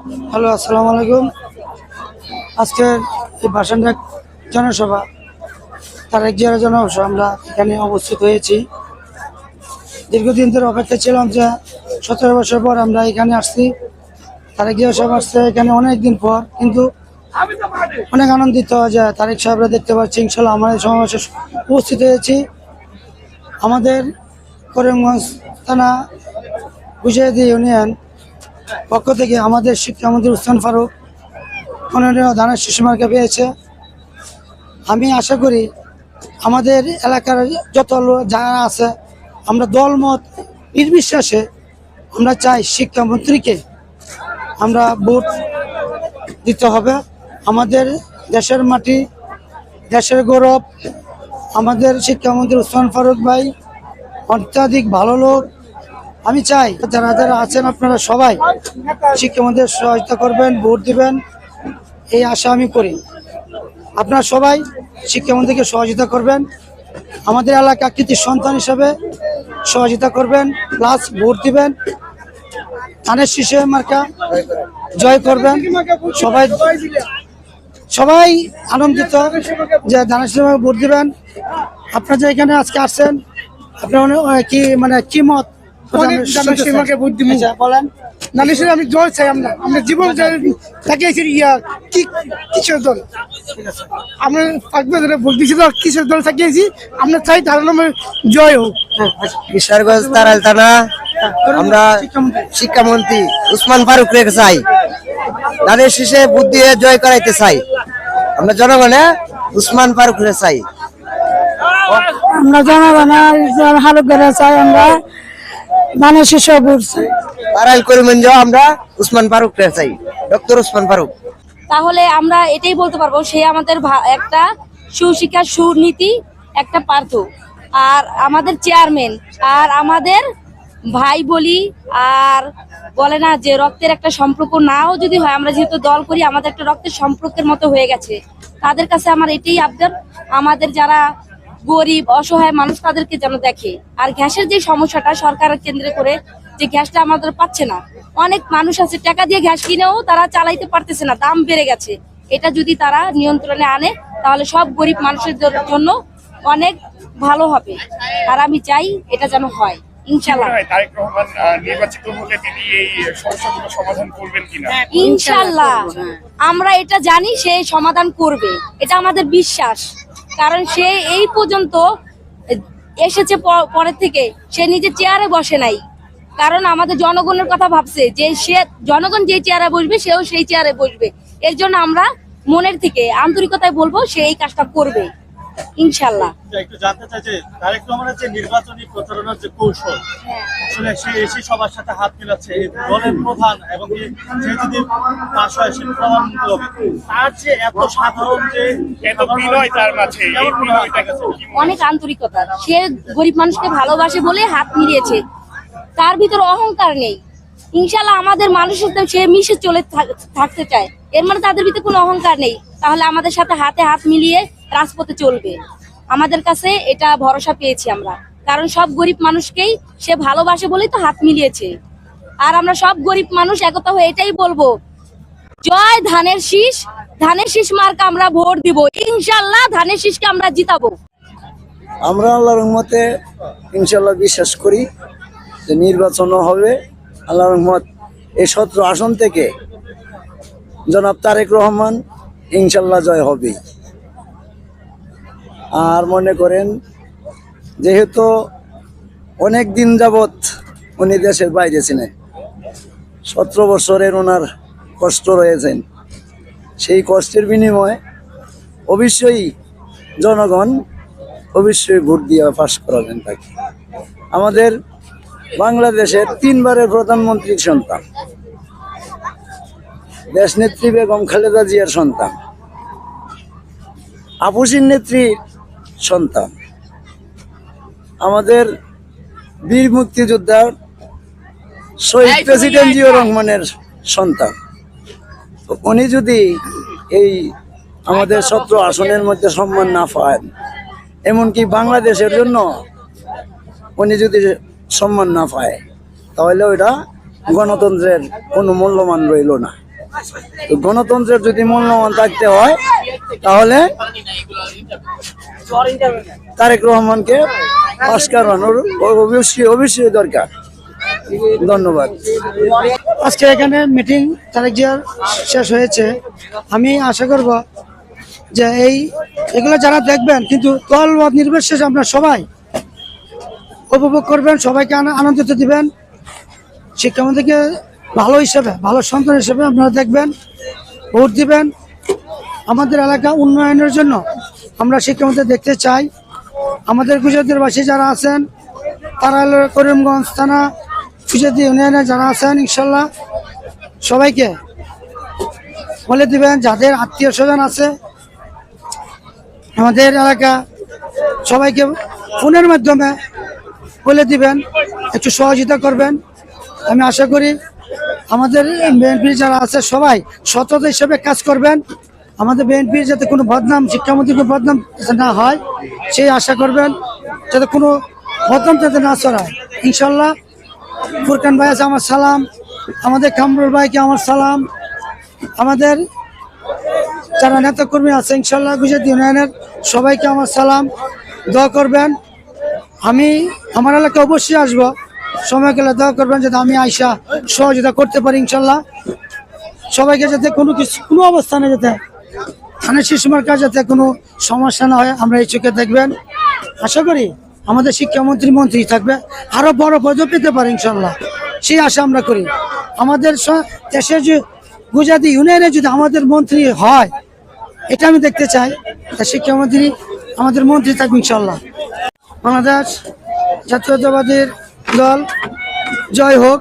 Hello, আসসালামু আলাইকুম। আজকের এই ভাষণের জনসভা তারেক জিয়ার জনসভা আমরা এখানে উপস্থিত হয়েছি। দীর্ঘদিন ধরে অপেক্ষা ছিলাম যে 17 বছর পর আমরা এখানে আসছি। তারেক জিয়া সাহেব আসছে এখানে অনেক দিন পর, কিন্তু অনেক আনন্দিত যে তারেক সাহেবরা দেখতে পাচ্ছি। ইনশাল্লাহ আমাদের সমাবেশে উপস্থিত হয়েছি। আমাদের করিমগঞ্জ থানা গুজিয়াদি ইউনিয়ন পক্ষ থেকে আমাদের শিক্ষামন্ত্রী উসমান ফারুক মনোনীত ধানের শীষ মার্কা পেয়েছে। আমি আশা করি আমাদের এলাকার যত লোক যারা আছে, আমরা দলমত নির্বিশ্বাসে আমরা চাই শিক্ষামন্ত্রীকে আমরা ভোট দিতে হবে। আমাদের দেশের মাটি, দেশের গৌরব। আমাদের শিক্ষামন্ত্রী উসমান ফারুক ভাই অত্যাধিক ভালো লোক। আমি চাই যারা যারা আছেন আপনারা সবাই শিক্ষামন্ত্রীর সহায়তা করবেন, ভোট দিবেন, এই আশা আমি করি। আপনারা সবাই শিক্ষামন্ত্রীকে সহযোগিতা করবেন, আমাদের এলাকা কৃতি সন্তান হিসাবে সহযোগিতা করবেন, প্লাস ভোট দিবেন। ধানের শীষে মার্কা জয় করবেন। সবাই সবাই আনন্দিত যে ধানের শীষে ভোট দিবেন। আপনারা যে এখানে আজকে আসছেন, আপনার কি মানে কি মত বলেন? আমি জয় চাই, আমরা জীবন তাকিয়েছি কিসের দল আমরা থাকবে ভোট দিচ্ছি, তো কিসের দল তাকিয়েছি আমরা চাই তার নামে জয় হোক। কিশোরগঞ্জ তারাল থানা আমরা শিক্ষামন্ত্রী উসমান ফারুক রেখে চাই, তাদের শীষে ভোট দিয়ে জয় করাইতে চাই। আমরা জনগণে উসমান ফারুক রে চাই, আমরা জনগণের হালুক করে চাই, আমরা ধানের শীষ ভোট চাই। তারাইল করিমগঞ্জ আমরা উসমান ফারুক রে চাই, ডক্টর উসমান ফারুক। তাহলে আমরা এটাই বলতে পারবো সে আমাদের একটা সুশিক্ষা সুনীতি একটা পার্থ, আর আমাদের চেয়ারম্যান, আর আমাদের ভাই বলি, আর বলে না যে রক্তের একটা সম্পর্ক নাও যদি হয়, আমরা যেহেতু দল করি আমাদের একটা রক্তের সম্পর্কের মতো হয়ে গেছে। তাদের কাছে আমার এটাই আবদার, আমাদের যারা গরিব অসহায় মানুষ তাদেরকে যেন দেখে। আর গ্যাসের যে সমস্যাটা সরকারের কেন্দ্রে করে, যে গ্যাসটা আমাদের পাচ্ছে না, অনেক মানুষ আছে টাকা দিয়ে গ্যাস কিনেও তারা চালাইতে পারতেছে না, দাম বেড়ে গেছে। এটা যদি তারা নিয়ন্ত্রণে আনে তাহলে সব গরিব মানুষের জন্য অনেক ভালো হবে। আর আমি চাই এটা যেন হয় ইনশাআল্লাহ। তারেক রহমান নির্বাচিত হলে তিনি এই সমস্যাগুলো সমাধান করবেন কিনা? ইনশাআল্লাহ আমরা এটা জানি সে সমাধান করবে, এটা আমাদের বিশ্বাস। কারণ সে এই পর্যন্ত এসেছে পরের থেকে সে নিজে চেয়ারে বসে নাই, কারণ আমাদের জনগণের কথা ভাবছে যে সে জনগণ যে চেয়ারে বসবে সেও সেই চেয়ারে বসবে। এর জন্য আমরা মনের থেকে আন্তরিকতায় বলবো সে এই কাজটা করবে ইনশাআল্লাহ। একটু জানতে চাই যে তারেক রহমানের যে নির্বাচনী প্রচারণার যে কৌশল, আসলে সে এসে সবার সাথে হাত মিলাচ্ছে, দলের প্রধান এবং সে যদি পাশ হয় সে প্রধানমন্ত্রী হবে, তার যে এত সাধারণ যে এত বিনয় তার মাঝে, এই বিনয়টা অনেক আন্তরিকতা। সে গরিব মানুষকে ভালোবাসে বলে হাত মিলিয়েছে, তার ভিতর অহংকার নেই। ইনশাআল্লাহ আমাদের মানুষের সাথে সে মিশে চলে থাকতে চায়, এর মানে তাদের ভিতরে কোনো অহংকার নেই। তাহলে আমাদের সাথে হাতে হাত মিলিয়ে রাজপথে চলবে। আমাদের কাছে এটা ভরসা পেয়েছি আমরা, কারণ সব গরিব মানুষকেই সে ভালোবাসে বলেই তো হাত মিলিয়েছে। আর আমরা সব গরিব মানুষ একতা হয়ে এটাই বলবো, জয় ধানের শীষ, ধানের শীষ মার্কা আমরা ভোট দিব ইনশাআল্লাহ, ধানের শীষকে আমরা জিতাবো। আমরা আল্লাহর রহমতে ইনশাআল্লাহ বিশ্বাস করি যে নির্বাচনও হবে। আল্লাহর রহমত এই 17 আসন থেকে জনাব তারেক রহমান ইনশাআল্লাহ জয় হবে। আর মনে করেন যেহেতু অনেক দিন যাবৎ উনি দেশের বাইরে ছিলেন, 17 বছরের ওনার কষ্ট রয়েছেন, সেই কষ্টের বিনিময়ে অবশ্যই জনগণ অবশ্যই ভোট দিয়ে পাশ করাবেন তাকে। আমাদের বাংলাদেশের 3 বারের প্রধানমন্ত্রীর সন্তান, দেশনেত্রী বেগম খালেদা জিয়ার সন্তান, আপসীর নেত্রীর সন্তান, আমাদের বীর মুক্তিযোদ্ধার শহীদ প্রেসিডেন্ট জিয়াউর রহমানের সন্তান। উনি যদি এই আমাদের 17 আসনের মধ্যে সম্মান না পান, এমনকি বাংলাদেশের জন্য উনি যদি সম্মান না পায়, তাহলে ওইটা গণতন্ত্রের কোনো মূল্যমান রইল না। তো গণতন্ত্রের যদি মূল্যবান থাকতে হয় তাহলে তারেক রহমানকে পাশ করানোর অবশ্যই দরকার। ধন্যবাদ। আজকে এখানে মিটিং তারেক জিয়ার শেষ হয়েছে। আমি আশা করব যে এগুলো যারা দেখবেন, কিন্তু দল মত নির্বিশেষে আপনারা সবাই উপভোগ করবেন, সবাইকে আনন্দিত দিবেন। শিক্ষামন্ত্রীকে ভালো হিসেবে, ভালো সন্তান হিসেবে আপনারা দেখবেন, ভোট দিবেন। আমাদের এলাকা উন্নয়নের জন্য আমরা শিক্ষামন্ত্রী দেখতে চাই। আমাদের গুজরাটের বাসী যারা আছেন, তারা হলো করিমগঞ্জ থানা ফুজাদি ইউনিয়নে যারা আছেন, ইনশাল্লাহ সবাইকে বলে দিবেন, যাদের আত্মীয় স্বজন আছে আমাদের এলাকা, সবাইকে ফোনের মাধ্যমে বলে দিবেন, একটু সহযোগিতা করবেন। আমি আশা করি আমাদের বিএনপির যারা আছে সবাই সততা হিসেবে কাজ করবেন। আমাদের বিএনপির যাতে কোনো বদনাম, শিক্ষামন্ত্রীকে বদনাম না হয় সেই আশা করবেন, যাতে কোনো বদনাম যাতে না ছড়ায়। ইনশাল্লাহ ফুরকান ভাই আছে আমার সালাম, আমাদের কামরুল ভাইকে আমার সালাম, আমাদের যারা নেতাকর্মী আছে ইনশাল্লাহ গুজরাট ইউনিয়নের সবাইকে আমার সালাম। দোয়া করবেন, আমি আমার এলাকায় অবশ্যই আসবো, সময় গেলে দোয়া করবেন যাতে আমি আইসা সহযোগিতা করতে পারি ইনশাল্লাহ। সবাইকে যাতে কোনো অবস্থানে যাতে থানার শিশুমার কাজ যাতে কোনো সমস্যা না হয় আমরা এই চোখে দেখবেন। আশা করি আমাদের শিক্ষামন্ত্রী মন্ত্রী থাকবে, আরো বড় পদে পেতে পারে ইনশাল্লাহ, সেই আশা আমরা করি। আমাদের দেশের যে গুজরাটি ইউনিয়নে যদি আমাদের মন্ত্রী হয়, এটা আমি দেখতে চাই। তা শিক্ষামন্ত্রী আমাদের মন্ত্রী থাকবে ইনশাল্লাহ। বাংলাদেশ জাতীয়তাবাদী দল জয় হোক,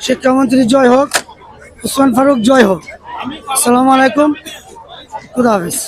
শিক্ষামন্ত্রী জয় হোক, উসমান ফারুক জয় হোক। আসসালামু আলাইকুম, খুদা হাফিজ।